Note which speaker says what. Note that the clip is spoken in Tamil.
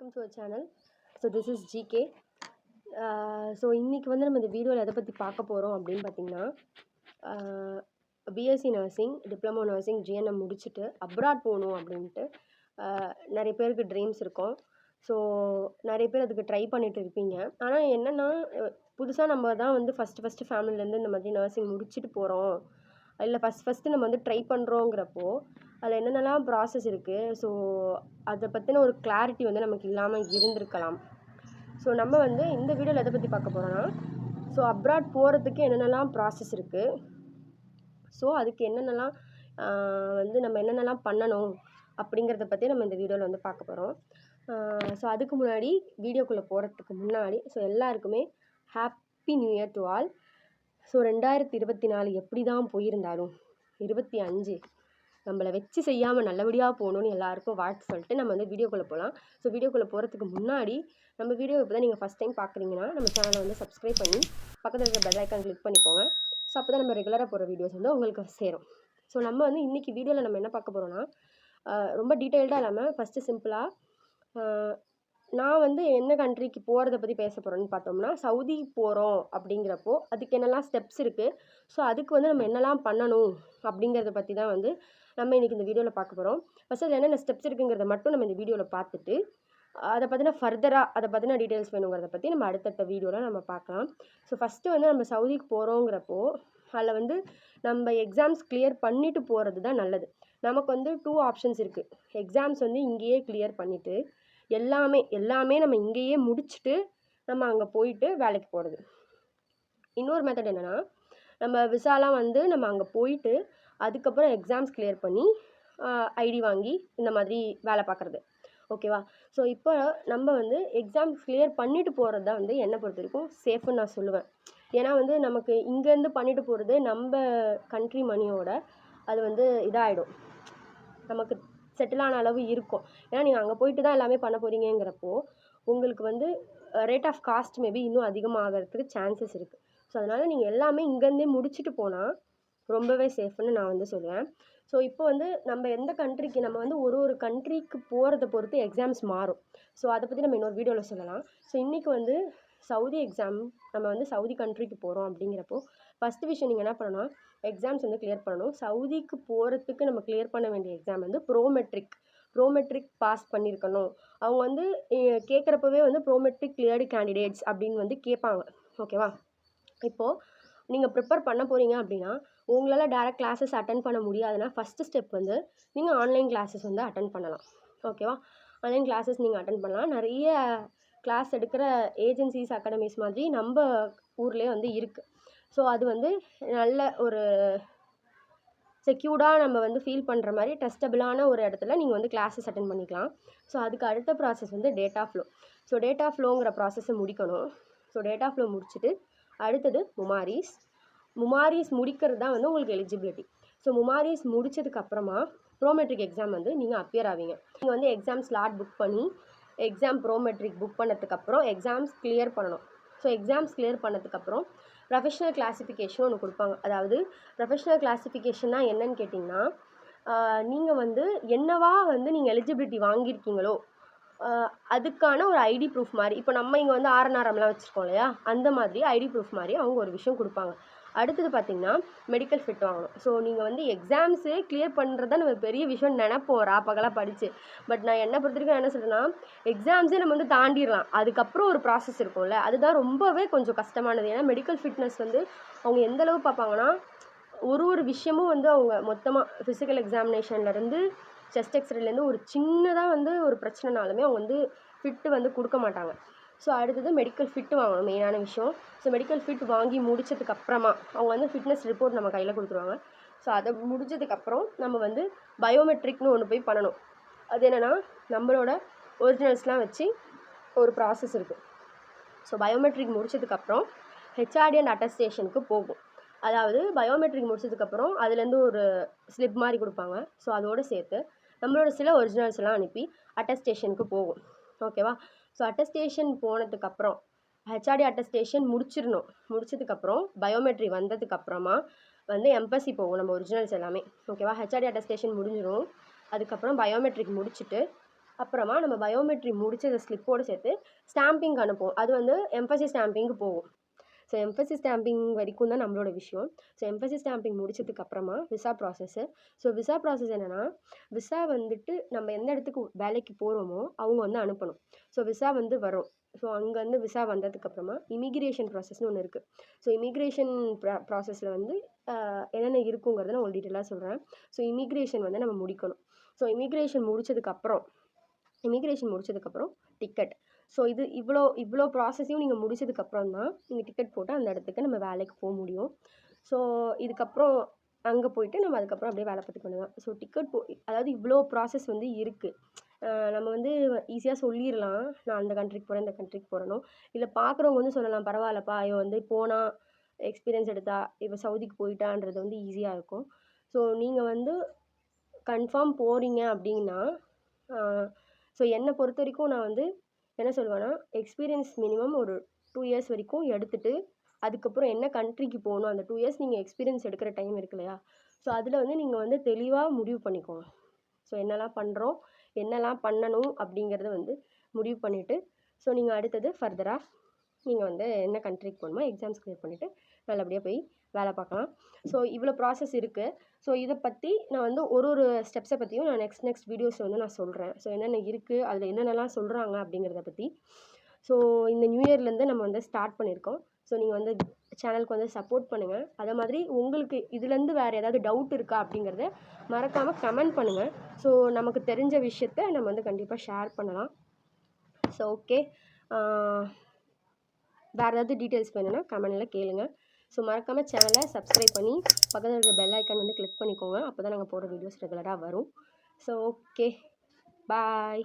Speaker 1: welcome to our channel. So this is GK. So இன்றைக்கி வந்து நம்ம இந்த வீடியோவில் எதை பற்றி பார்க்க போகிறோம் அப்படின்னு பார்த்திங்கன்னா BSc nursing, diploma nursing, GNM முடிச்சுட்டு அப்ராட் போகணும் அப்படின்ட்டு நிறைய பேருக்கு ட்ரீம்ஸ் இருக்கும். ஸோ நிறைய பேர் அதுக்கு ட்ரை பண்ணிட்டு இருப்பீங்க. ஆனால் என்னென்னா புதுசாக நம்ம தான் வந்து ஃபஸ்ட்டு ஃபேமிலிலேருந்து இந்த மாதிரி நர்சிங் முடிச்சுட்டு போகிறோம், இல்லை ஃபஸ்ட்டு நம்ம வந்து ட்ரை பண்ணுறோங்கிறப்போ அதில் என்னென்னலாம் ப்ராசஸ் இருக்குது, ஸோ அதை பற்றின ஒரு கிளாரிட்டி வந்து நமக்கு இல்லாமல் இருந்திருக்கலாம். ஸோ நம்ம வந்து இந்த வீடியோவில் எதை பற்றி பார்க்க போகிறோன்னா, ஸோ அப்ராட் போகிறதுக்கு என்னென்னலாம் ப்ராசஸ் இருக்குது, ஸோ அதுக்கு என்னென்னலாம் வந்து நம்ம என்னென்னலாம் பண்ணணும் அப்படிங்கிறத பற்றி நம்ம இந்த வீடியோவில் வந்து பார்க்க போகிறோம். ஸோ அதுக்கு முன்னாடி வீடியோக்குள்ளே போகிறதுக்கு முன்னாடி ஸோ எல்லாருக்குமே happy new year to all. So 2024 எப்படி தான் போயிருந்தாலும் 25 நம்மளை வச்சு செய்யாமல் நல்லபடியாக போகணுன்னு எல்லாருக்கும் வாழ்த்து சொல்லிட்டு நம்ம வந்து வீடியோக்குள்ளே போகலாம். ஸோ வீடியோக்குள்ளே போகிறதுக்கு முன்னாடி நம்ம வீடியோ இப்போ தான் நீங்கள் ஃபஸ்ட் டைம் பார்க்குறீங்கன்னா நம்ம சேனலை வந்து சப்ஸ்கிரைப் பண்ணி பக்கத்தில் இருக்கிற பெல் ஐக்கான் கிளிக் பண்ணிக்கோங்க. ஸோ அப்போ தான் நம்ம ரெகுலராக போகிற வீடியோஸ் வந்து உங்களுக்கு சேரும். ஸோ நம்ம வந்து இன்றைக்கி வீடியோவில் நம்ம என்ன பார்க்க போகிறோன்னா, ரொம்ப டீட்டெயில்டாக இல்லாமல் ஃபஸ்ட்டு சிம்பிளாக நான் வந்து என்ன கண்ட்ரிக்கு போகிறத பற்றி பேச போகிறேன்னு பார்த்தோம்னா, சவுதி போகிறோம் அப்படிங்கிறப்போ அதுக்கு என்னெல்லாம் ஸ்டெப்ஸ் இருக்குது, ஸோ அதுக்கு வந்து நம்ம என்னெல்லாம் பண்ணணும் அப்படிங்கிறத பற்றி தான் வந்து நம்ம இன்றைக்கி இந்த வீடியோவில் பார்க்க போகிறோம். ஃபஸ்ட்டு அதில் என்னென்ன ஸ்டெப்ஸ் இருக்குங்கிறத மட்டும் நம்ம இந்த வீடியோவில் பார்த்துட்டு அதை பற்றின ஃபர்தராக அதை பற்றின டீட்டெயில்ஸ் வேணுங்கிறத பற்றி நம்ம அடுத்தடுத்த வீடியோவில் நம்ம பார்க்கலாம். ஸோ ஃபஸ்ட்டு வந்து நம்ம சவுதிக்கு போகிறோங்கிறப்போ அதில் வந்து நம்ம எக்ஸாம்ஸ் கிளியர் பண்ணிவிட்டு போகிறது தான் நல்லது. நமக்கு வந்து 2 ஆப்ஷன்ஸ் இருக்குது. எக்ஸாம்ஸ் வந்து இங்கேயே கிளியர் பண்ணிவிட்டு எல்லாமே நம்ம இங்கேயே முடிச்சுட்டு நம்ம அங்கே போயிட்டு வேலைக்கு போகிறது. இன்னொரு மெத்தட் என்னென்னா, நம்ம விசாலாம் வந்து நம்ம அங்கே போயிட்டு அதுக்கப்புறம் எக்ஸாம்ஸ் கிளியர் பண்ணி ஐடி வாங்கி இந்த மாதிரி வேலை பார்க்குறது. ஓகேவா? ஸோ இப்போ நம்ம வந்து எக்ஸாம்ஸ் கிளியர் பண்ணிவிட்டு போகிறது தான் வந்து என்னை பொறுத்த வரைக்கும் சேஃப்னு நான் சொல்லுவேன். ஏன்னா வந்து நமக்கு இங்கேருந்து பண்ணிட்டு போகிறது நம்ம கண்ட்ரி மணியோட அது வந்து இதாகிடும், நமக்கு செட்டிலான அளவு இருக்கும். ஏன்னா நீங்கள் அங்கே போயிட்டு தான் எல்லாமே பண்ண போகிறீங்கிறப்போ உங்களுக்கு வந்து ரேட் ஆஃப் காஸ்ட் மேபி இன்னும் அதிகமாகிறதுக்கு சான்சஸ் இருக்குது. ஸோ அதனால் நீங்கள் எல்லாமே இங்கேருந்தே முடிச்சுட்டு போனால் ரொம்பவே சேஃப்னு நான் வந்து சொல்லுவேன். ஸோ இப்போ வந்து நம்ம எந்த கண்ட்ரிக்கு நம்ம வந்து ஒரு கண்ட்ரிக்கு போகிறத பொறுத்து எக்ஸாம்ஸ் மாறும். ஸோ அதை பற்றி நம்ம இன்னொரு வீடியோவில் சொல்லலாம். ஸோ இன்றைக்கி வந்து சவுதி எக்ஸாம், நம்ம வந்து சவுதி கண்ட்ரிக்கு போகிறோம் அப்படிங்கிறப்போ ஃபஸ்ட்டு விஷயம் நீங்கள் என்ன பண்ணணும்னா, எக்ஸாம்ஸ் வந்து கிளியர் பண்ணணும். சவுதிக்கு போகிறதுக்கு நம்ம கிளியர் பண்ண வேண்டிய எக்ஸாம் வந்து ப்ரோமெட்ரிக் பாஸ் பண்ணியிருக்கணும். அவங்க வந்து கேட்குறப்பவே வந்து ப்ரோமெட்ரிக் கிளியர்டு கேண்டிடேட்ஸ் அப்படின்னு வந்து கேட்பாங்க. ஓகேவா? இப்போது நீங்கள் ப்ரிப்பேர் பண்ண போகிறீங்க அப்படின்னா உங்களால் டேரெக்ட் கிளாஸஸ் அட்டன் பண்ண முடியாதுன்னா ஃபஸ்ட்டு ஸ்டெப் வந்து நீங்கள் ஆன்லைன் கிளாஸஸ் வந்து அட்டன் பண்ணலாம். ஓகேவா? ஆன்லைன் கிளாஸஸ் நீங்கள் அட்டன் பண்ணலாம். நிறைய கிளாஸ் எடுக்கிற ஏஜென்சிஸ், அகாடமிஸ் மாதிரி நம்ம ஊர்லேயே வந்து இருக்குது. ஸோ அது வந்து நல்ல ஒரு செக்யூர்டாக நம்ம வந்து ஃபீல் பண்ணுற மாதிரி ட்ரஸ்டபிளான ஒரு இடத்துல நீங்கள் வந்து கிளாஸஸ் அட்டன் பண்ணிக்கலாம். ஸோ அதுக்கு அடுத்த ப்ராசஸ் வந்து டேட்டா ஃப்ளோ. ஸோ டேட்டா ஃப்ளோங்கிற ப்ராசஸை முடிக்கணும். ஸோ டேட்டா ஃப்ளோ முடிச்சுட்டு அடுத்தது முமாரிஸ் முடிக்கிறது தான் வந்து உங்களுக்கு எலிஜிபிலிட்டி. ஸோ முமாரிஸ் முடித்ததுக்கப்புறமா ப்ரோமெட்ரிக் எக்ஸாம் வந்து நீங்கள் அப்பியர் ஆவீங்க. நீங்கள் வந்து எக்ஸாம் ஸ்லாட் புக் பண்ணி எக்ஸாம் ப்ரோமெட்ரிக் புக் பண்ணதுக்கப்புறம் எக்ஸாம்ஸ் கிளியர் பண்ணணும். ஸோ எக்ஸாம்ஸ் கிளியர் பண்ணதுக்கப்புறம் ப்ரொஃபஷனல் கிளாஸிஃபிகேஷன் ஒன்று கொடுப்பாங்க. அதாவது ப்ரொஃபஷனல் கிளாஸிஃபிகேஷன்னா என்னன்னு கேட்டிங்கன்னா, நீங்கள் வந்து என்னவா வந்து நீங்கள் எலிஜிபிலிட்டி வாங்கியிருக்கீங்களோ அதுக்கான ஒரு ஐடி ப்ரூஃப் மாதிரி. இப்போ நம்ம இங்கே வந்து ஆர்என்ஆர்எம்லாம் வச்சுருக்கோம் இல்லையா, அந்த மாதிரி ஐடி ப்ரூஃப் மாதிரி அவங்க ஒரு விஷயம் கொடுப்பாங்க. அடுத்தது பார்த்திங்கன்னா மெடிக்கல் ஃபிட் வாங்கணும். ஸோ நீங்கள் வந்து எக்ஸாம்ஸே கிளியர் பண்ணுறது நம்ம பெரிய விஷயம் நினைப்போம் பகலாக படித்து. பட் நான் என்ன பொறுத்த வரைக்கும் என்ன சொல்கிறேன்னா, எக்ஸாம்ஸே நம்ம வந்து தாண்டிடலாம், அதுக்கப்புறம் ஒரு ப்ராசஸ் இருக்கும்ல, அதுதான் ரொம்பவே கொஞ்சம் கஷ்டமானது. ஏன்னா மெடிக்கல் ஃபிட்னஸ் வந்து அவங்க எந்தளவு பார்ப்பாங்கன்னா, ஒரு விஷயமும் வந்து அவங்க மொத்தமாக ஃபிசிக்கல் எக்ஸாமினேஷன்லேருந்து செஸ்ட் எக்ஸ்ரேலேருந்து ஒரு சின்னதாக வந்து ஒரு பிரச்சனைனாலுமே அவங்க வந்து ஃபிட்டு வந்து கொடுக்க மாட்டாங்க. ஸோ அடுத்தது மெடிக்கல் ஃபிட்டு வாங்கணும், மெயினான விஷயம். ஸோ மெடிக்கல் ஃபிட் வாங்கி முடித்ததுக்கப்புறமா அவங்க வந்து ஃபிட்னஸ் ரிப்போர்ட் நம்ம கையில் கொடுத்துருவாங்க. ஸோ அதை முடிஞ்சதுக்கப்புறம் நம்ம வந்து பயோமெட்ரிக்னு ஒன்று போய் பண்ணணும். அது என்னென்னா, நம்மளோட ஒரிஜினல்ஸ்லாம் வச்சு ஒரு ப்ராசஸ் இருக்குது. ஸோ பயோமெட்ரிக் முடித்ததுக்கப்புறம் ஹெச்ஆர்டி அண்ட் அட்டஸ்டேஷனுக்கு போகும். அதாவது பயோமெட்ரிக் முடிச்சதுக்கப்புறம் அதுலேருந்து ஒரு ஸ்லிப் மாதிரி கொடுப்பாங்க. ஸோ அதோடு சேர்த்து நம்மளோட சில ஒரிஜினல்ஸ் எல்லாம் அனுப்பி அட்டஸ்டேஷனுக்கு போகும். ஓகேவா? ஸோ அட்டஸ்டேஷன் போனதுக்கப்புறம் ஹெச்ஆர்டி அட்டஸ்டேஷன் முடிச்சதுக்கப்புறம் பயோமெட்ரி வந்ததுக்கப்புறமா வந்து எம்பசி போகும் நம்ம ஒரிஜினல்ஸ் எல்லாமே. ஓகேவா? ஹெச்ஆர்டி அட்டஸ்டேஷன் முடிஞ்சிடும். அதுக்கப்புறம் பயோமெட்ரிக் முடிச்சுட்டு அப்புறமா நம்ம பயோமெட்ரி முடிச்சு அந்த ஸ்லிப்போடு சேர்த்து ஸ்டாம்பிங் அனுப்புவோம். அது வந்து எம்பசி ஸ்டாம்பிங்க்கு போகும். ஸோ எம்பசி ஸ்டாம்பிங் வரைக்கும் தான் நம்மளோட விஷயம். ஸோ எம்பசி ஸ்டாம்பிங் முடிச்சதுக்கு அப்புறமா visa process. So visa process என்னன்னா, விசா வந்துட்டு நம்ம எந்த இடத்துக்கு வேலைக்கு போகிறோமோ அவங்க வந்து அனுப்பணும். ஸோ விசா வந்து வரும். ஸோ அங்கேருந்து விசா வந்ததுக்கப்புறமா இமிக்ரேஷன் ப்ராசஸ்னு ஒன்று இருக்குது. ஸோ இமிக்ரேஷன் ப்ராசஸில் வந்து என்னென்ன இருக்குங்கிறத நான் உங்களுக்கு டீட்டெயிலாக சொல்கிறேன். ஸோ இமிக்ரேஷன் வந்து நம்ம முடிக்கணும். ஸோ இமிக்ரேஷன் முடிச்சதுக்கப்புறம் டிக்கெட். ஸோ இவ்வளோ ப்ராசஸையும் நீங்கள் முடிச்சதுக்கப்புறம் தான் நீங்கள் டிக்கெட் போட்டு அந்த இடத்துக்கு நம்ம வேலைக்கு போக முடியும். ஸோ இதுக்கப்புறம் அங்கே போயிட்டு நம்ம அதுக்கப்புறம் அப்படியே வேலை பார்த்துக்க வேண்டியது தான். ஸோ அதாவது இவ்வளோ ப்ராசஸ் வந்து இருக்குது. நம்ம வந்து ஈஸியாக சொல்லிடலாம், நான் அந்த கண்ட்ரிக்கு போகிறேன் இந்த கண்ட்ரிக்கு போகிறேனோ, இல்லை பார்க்குறவங்க வந்து சொல்லலாம், பரவாயில்லப்பா இவ வந்து போனால் எக்ஸ்பீரியன்ஸ் எடுத்தா இவ சவுதிக்கு போயிட்டான்றது வந்து ஈஸியாக இருக்கும். ஸோ நீங்கள் வந்து கன்ஃபார்ம் போகிறீங்க அப்படின்னா, ஸோ என்னை பொறுத்த வரைக்கும் நான் வந்து என்ன சொல்லுவேன்னா, எக்ஸ்பீரியன்ஸ் மினிமம் ஒரு 2 இயர்ஸ் வரைக்கும் எடுத்துட்டு, அதுக்கப்புறம் என்ன கண்ட்ரிக்கு போகணும், அந்த 2 இயர்ஸ் நீங்கள் எக்ஸ்பீரியன்ஸ் எடுக்கிற டைம் இருக்கு இல்லையா? ஸோ அதில் வந்து நீங்கள் வந்து தெளிவாக முடிவு பண்ணிக்கோங்க. ஸோ என்னெல்லாம் பண்ணுறோம், என்னெல்லாம் பண்ணணும் அப்படிங்கிறத வந்து முடிவு பண்ணிவிட்டு, ஸோ நீங்கள் அடுத்தது ஃபர்தராக நீங்கள் வந்து என்ன கண்ட்ரிக்கு போகணுமோ எக்ஸாம்ஸ் கிளியர் பண்ணிவிட்டு நல்லபடியாக போய் வேலை பார்க்கலாம். ஸோ இவ்வளோ ப்ராசஸ் இருக்குது. ஸோ இதை பற்றி நான் வந்து ஒரு ஸ்டெப்ஸை பற்றியும் நான் நெக்ஸ்ட் வீடியோஸில் வந்து நான் சொல்கிறேன். ஸோ என்னென்ன இருக்குது, அதில் என்னென்னலாம் சொல்கிறாங்க அப்படிங்கிறத பற்றி. ஸோ இந்த நியூ இயர்லேருந்து நம்ம வந்து ஸ்டார்ட் பண்ணியிருக்கோம். ஸோ நீங்கள் வந்து சேனலுக்கு வந்து சப்போர்ட் பண்ணுங்கள். அதே மாதிரி உங்களுக்கு இதுலேருந்து வேறு ஏதாவது டவுட் இருக்கா அப்படிங்கிறத மறக்காமல் கமெண்ட் பண்ணுங்கள். ஸோ நமக்கு தெரிஞ்ச விஷயத்த நம்ம வந்து கண்டிப்பாக ஷேர் பண்ணலாம். ஸோ ஓகே, வேறு ஏதாவது டீட்டெயில்ஸ் வேணும்னா கமெண்டில் கேளுங்க. ஸோ மறக்காமல் சேனலை சப்ஸ்கிரைப் பண்ணி பக்கத்தில் இருக்கிற பெல் ஐக்கான் வந்து கிளிக் பண்ணிக்கோங்க. அப்போ தான் நாங்கள் போடுற வீடியோஸ் ரெகுலராக வரும். ஸோ ஓகே, பாய்.